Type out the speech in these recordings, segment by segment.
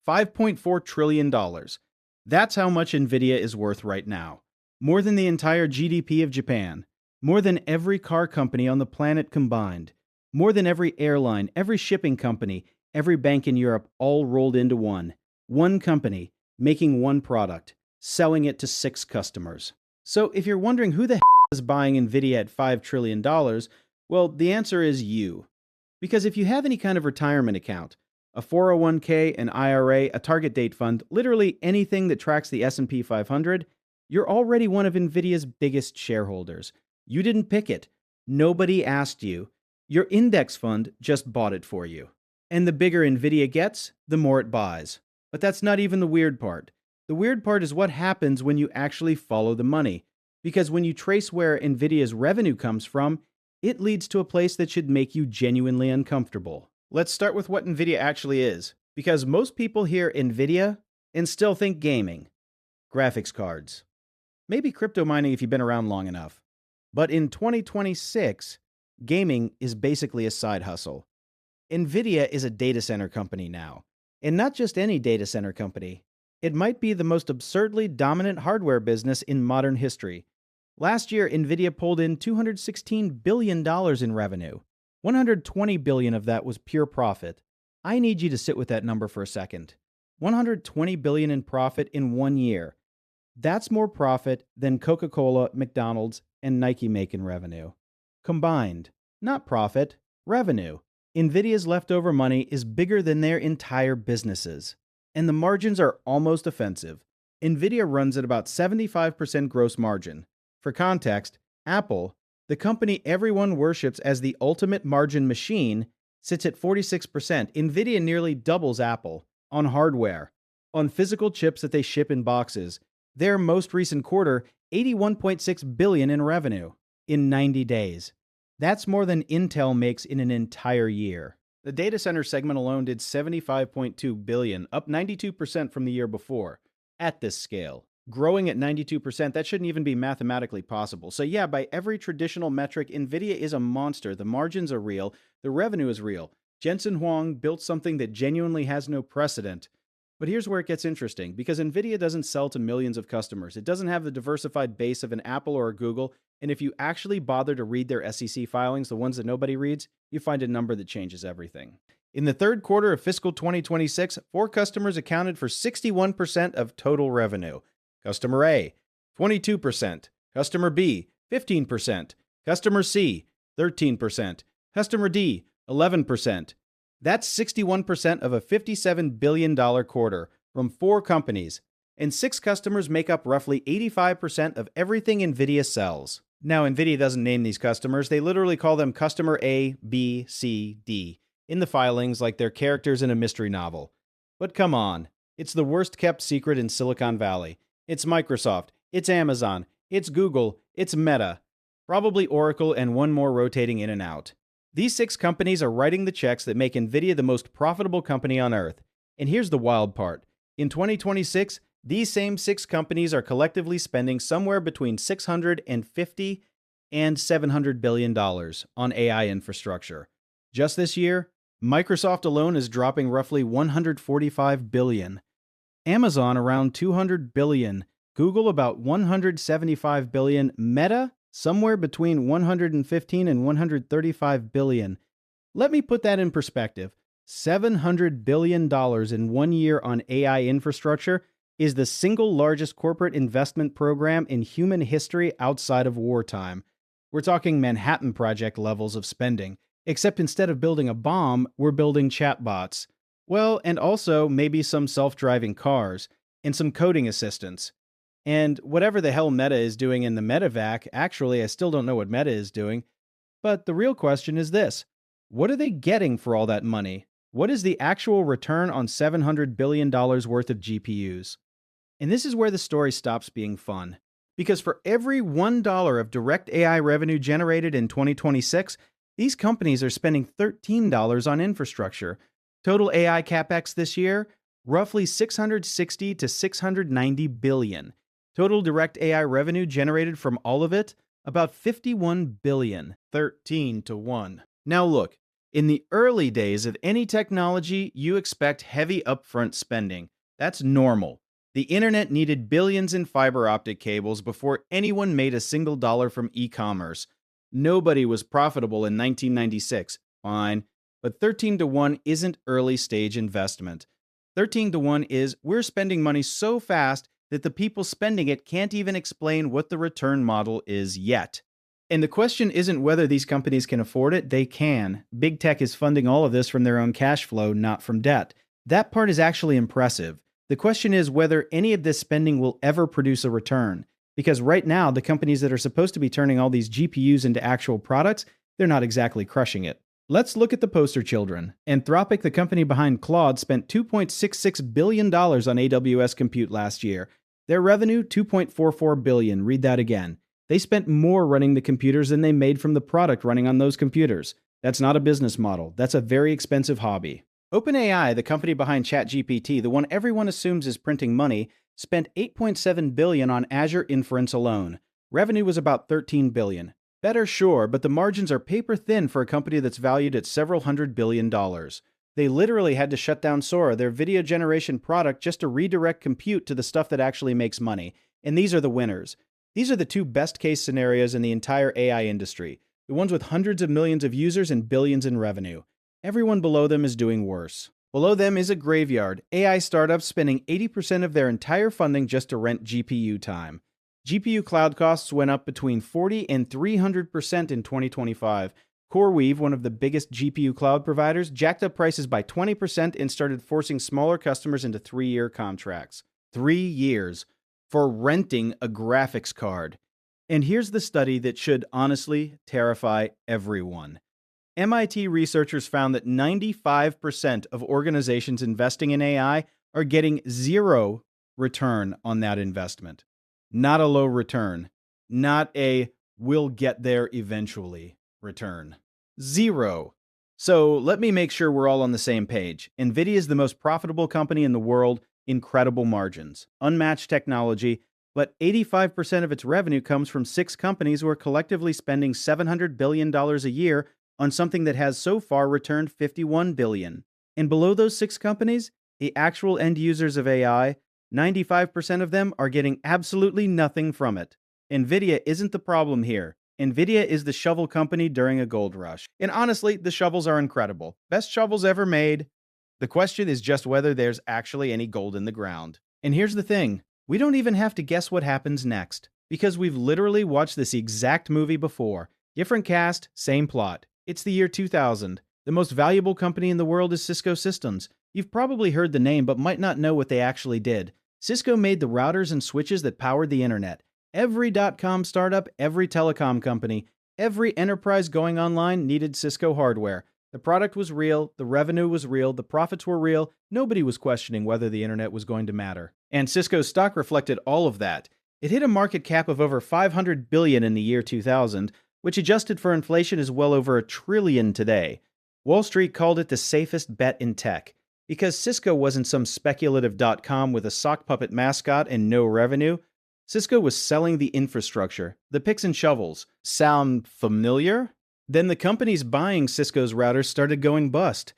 $5.4 trillion. That's how much Nvidia is worth right now. More than the entire GDP of Japan. More than every car company on the planet combined. More than every airline, every shipping company, every bank in Europe all rolled into one. One company, making one product, selling it to 6 customers. So if you're wondering who the hell is buying Nvidia at $5 trillion, well, the answer is you. Because if you have any kind of retirement account, a 401k, an IRA, a target date fund, literally anything that tracks the S&P 500, you're already one of Nvidia's biggest shareholders. You didn't pick it. Nobody asked you. Your index fund just bought it for you. And the bigger Nvidia gets, the more it buys. But that's not even the weird part. The weird part is what happens when you actually follow the money. Because when you trace where Nvidia's revenue comes from, it leads to a place that should make you genuinely uncomfortable. Let's start with what Nvidia actually is, because most people hear Nvidia and still think gaming. Graphics cards. Maybe crypto mining if you've been around long enough. But in 2026, gaming is basically a side hustle. Nvidia is a data center company now. And not just any data center company. It might be the most absurdly dominant hardware business in modern history. Last year, Nvidia pulled in $216 billion in revenue. $120 billion of that was pure profit. I need you to sit with that number for a second. $120 billion in profit in 1 year. That's more profit than Coca-Cola, McDonald's, and Nike make in revenue. Combined, not profit, revenue. Nvidia's leftover money is bigger than their entire businesses. And the margins are almost offensive. Nvidia runs at about 75% gross margin. For context, Apple, the company everyone worships as the ultimate margin machine, sits at 46%. Nvidia nearly doubles Apple on hardware, on physical chips that they ship in boxes. Their most recent quarter, $81.6 billion in revenue in 90 days. That's more than Intel makes in an entire year. The data center segment alone did $75.2 billion, up 92% from the year before. At this scale, growing at 92%, that shouldn't even be mathematically possible. So yeah, by every traditional metric, Nvidia is a monster. The margins are real. The revenue is real. Jensen Huang built something that genuinely has no precedent. But here's where it gets interesting, because Nvidia doesn't sell to millions of customers. It doesn't have the diversified base of an Apple or a Google, and if you actually bother to read their SEC filings, the ones that nobody reads, you find a number that changes everything. In the third quarter of fiscal 2026, 4 customers accounted for 61% of total revenue. Customer A, 22%. Customer B, 15%. Customer C, 13%. Customer D, 11%. That's 61% of a $57 billion quarter from 4 companies, and 6 customers make up roughly 85% of everything Nvidia sells. Now, Nvidia doesn't name these customers. They literally call them Customer A, B, C, D in the filings like they're characters in a mystery novel. But come on, it's the worst kept secret in Silicon Valley. It's Microsoft, it's Amazon, it's Google, it's Meta, probably Oracle, and one more rotating in and out. These 6 companies are writing the checks that make Nvidia the most profitable company on earth. And here's the wild part. In 2026, these same 6 companies are collectively spending somewhere between $650 and $700 billion on AI infrastructure. Just this year, Microsoft alone is dropping roughly $145 billion. Amazon around $200 billion. Google about $175 billion. Meta somewhere between $115 and $135 billion. Let me put that in perspective. $700 billion in 1 year on AI infrastructure is the single largest corporate investment program in human history outside of wartime. We're talking Manhattan Project levels of spending, except instead of building a bomb, we're building chatbots. Well, and also maybe some self-driving cars and some coding assistants. And whatever the hell Meta is doing in the Metavac, actually, I still don't know what Meta is doing. But the real question is this. What are they getting for all that money? What is the actual return on $700 billion worth of GPUs? And this is where the story stops being fun. Because for every $1 of direct AI revenue generated in 2026, these companies are spending $13 on infrastructure. Total AI CapEx this year, roughly $660 to $690 billion. Total direct AI revenue generated from all of it, about $51 billion, 13 to 1. Now look, In the early days of any technology, you expect heavy upfront spending. That's normal. The internet needed billions in fiber optic cables before anyone made a single dollar from e commerce. Nobody was profitable in 1996. Fine. But 13 to 1 isn't early stage investment. 13 to 1 is we're spending money so fast that the people spending it can't even explain what the return model is yet. And the question isn't whether these companies can afford it, they can. Big tech is funding all of this from their own cash flow, not from debt. That part is actually impressive. The question is whether any of this spending will ever produce a return. Because right now, the companies that are supposed to be turning all these GPUs into actual products, they're not exactly crushing it. Let's look at the poster children. Anthropic, the company behind Claude, spent $2.66 billion on AWS compute last year. Their revenue, $2.44 billion. Read that again. They spent more running the computers than they made from the product running on those computers. That's not a business model. That's a very expensive hobby. OpenAI, the company behind ChatGPT, the one everyone assumes is printing money, spent $8.7 billion on Azure inference alone. Revenue was about $13 billion. Better, sure, but the margins are paper thin for a company that's valued at several $100 billion. They literally had to shut down Sora, their video generation product, just to redirect compute to the stuff that actually makes money. And these are the winners. These are the two best case scenarios in the entire AI industry, the ones with hundreds of millions of users and billions in revenue. Everyone below them is doing worse. Below them is a graveyard, AI startups spending 80% of their entire funding just to rent GPU time. GPU cloud costs went up between 40 and 300% in 2025. CoreWeave, one of the biggest GPU cloud providers, jacked up prices by 20% and started forcing smaller customers into 3-year contracts. 3 years for renting a graphics card. And here's the study that should honestly terrify everyone. MIT researchers found that 95% of organizations investing in AI are getting zero return on that investment. Not a low return. Not a we'll get there eventually return. Zero. So let me make sure we're all on the same page. Nvidia is the most profitable company in the world, incredible margins, unmatched technology, but 85% of its revenue comes from 6 companies who are collectively spending $700 billion a year on something that has so far returned $51 billion. And below those 6 companies, the actual end users of AI, 95% of them are getting absolutely nothing from it. Nvidia isn't the problem here. Nvidia is the shovel company during a gold rush. And honestly, the shovels are incredible. Best shovels ever made. The question is just whether there's actually any gold in the ground. And here's the thing. We don't even have to guess what happens next, because we've literally watched this exact movie before. Different cast, same plot. It's the year 2000. The most valuable company in the world is Cisco Systems. You've probably heard the name, but might not know what they actually did. Cisco made the routers and switches that powered the internet. Every .com startup, every telecom company, every enterprise going online needed Cisco hardware. The product was real, the revenue was real, the profits were real. Nobody was questioning whether the internet was going to matter. And Cisco's stock reflected all of that. It hit a market cap of over $500 billion in the year 2000, which adjusted for inflation is well over $1 trillion today. Wall Street called it the safest bet in tech. Because Cisco wasn't some speculative .com with a sock puppet mascot and no revenue. Cisco was selling the infrastructure, the picks and shovels. Sound familiar? Then the companies buying Cisco's routers started going bust.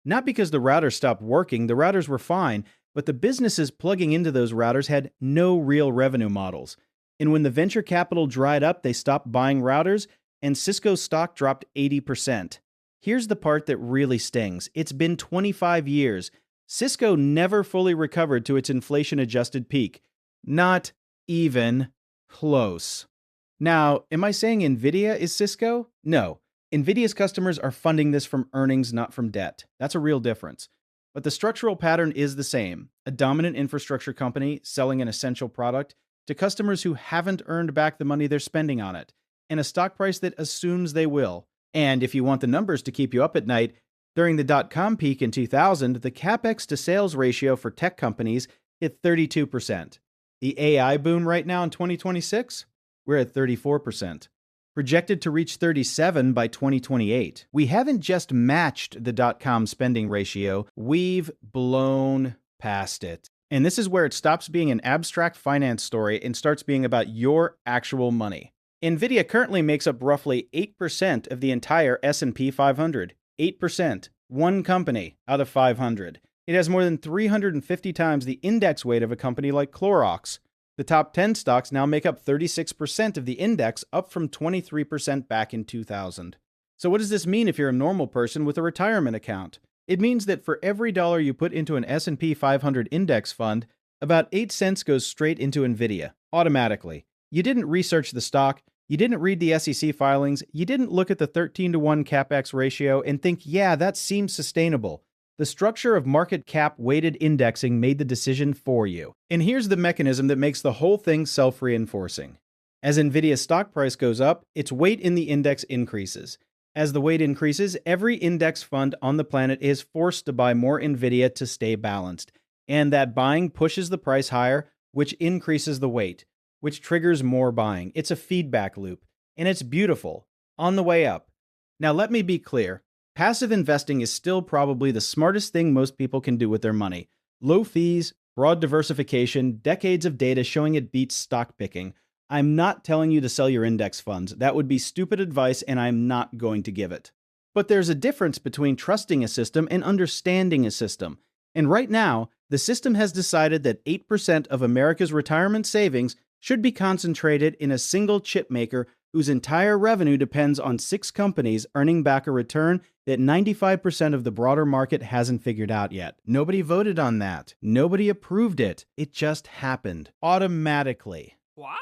Not because the routers stopped working, the routers were fine, but the businesses plugging into those routers had no real revenue models. And when the venture capital dried up, they stopped buying routers, and Cisco's stock dropped 80%. Here's the part that really stings. It's been 25 years. Cisco never fully recovered to its inflation-adjusted peak. Not even close. Now, am I saying Nvidia is Cisco? No. Nvidia's customers are funding this from earnings, not from debt. That's a real difference. But the structural pattern is the same. A dominant infrastructure company selling an essential product to customers who haven't earned back the money they're spending on it, and a stock price that assumes they will. And if you want the numbers to keep you up at night, during the .com peak in 2000, the CapEx-to-Sales ratio for tech companies hit 32%. The AI boom right now in 2026? We're at 34%. Projected to reach 37 by 2028. We haven't just matched the .com spending ratio, we've blown past it. And this is where it stops being an abstract finance story and starts being about your actual money. Nvidia currently makes up roughly 8% of the entire S&P 500. 8%, one company out of 500. It has more than 350 times the index weight of a company like Clorox. The top 10 stocks now make up 36% of the index, up from 23% back in 2000. So what does this mean if you're a normal person with a retirement account? It means that for every dollar you put into an S&P 500 index fund, about 8 cents goes straight into Nvidia, automatically. You didn't research the stock, you didn't read the SEC filings, you didn't look at the 13-to-1 CapEx ratio and think, yeah, that seems sustainable. The structure of market cap weighted indexing made the decision for you. And here's the mechanism that makes the whole thing self-reinforcing. As Nvidia's stock price goes up, its weight in the index increases. As the weight increases, every index fund on the planet is forced to buy more Nvidia to stay balanced. And that buying pushes the price higher, which increases the weight, which triggers more buying. It's a feedback loop, and it's beautiful, on the way up. Now let me be clear. Passive investing is still probably the smartest thing most people can do with their money. Low fees, broad diversification, decades of data showing it beats stock picking. I'm not telling you to sell your index funds. That would be stupid advice, and I'm not going to give it. But there's a difference between trusting a system and understanding a system. And right now, the system has decided that 8% of America's retirement savings should be concentrated in a single chip maker whose entire revenue depends on 6 companies earning back a return that 95% of the broader market hasn't figured out yet. Nobody voted on that. Nobody approved it. It just happened automatically. What?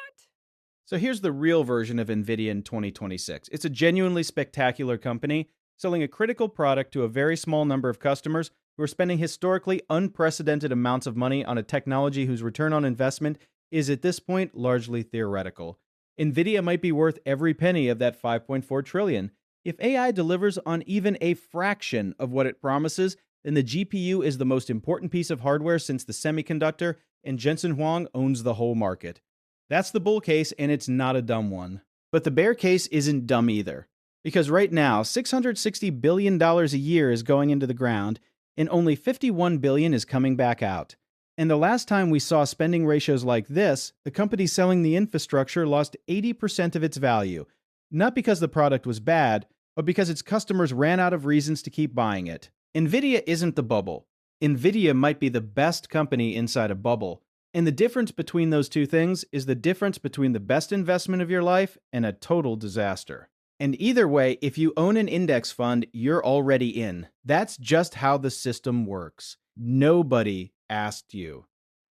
So here's the real version of Nvidia in 2026. It's a genuinely spectacular company selling a critical product to a very small number of customers who are spending historically unprecedented amounts of money on a technology whose return on investment is at this point largely theoretical. Nvidia might be worth every penny of that $5.4 trillion. If AI delivers on even a fraction of what it promises, then the GPU is the most important piece of hardware since the semiconductor, and Jensen Huang owns the whole market. That's the bull case, and it's not a dumb one. But the bear case isn't dumb either. Because right now, $660 billion a year is going into the ground, and only $51 billion is coming back out. And the last time we saw spending ratios like this, the company selling the infrastructure lost 80% of its value. Not because the product was bad, but because its customers ran out of reasons to keep buying it. Nvidia isn't the bubble. Nvidia might be the best company inside a bubble. And the difference between those two things is the difference between the best investment of your life and a total disaster. And either way, if you own an index fund, you're already in. That's just how the system works. Nobody asked you.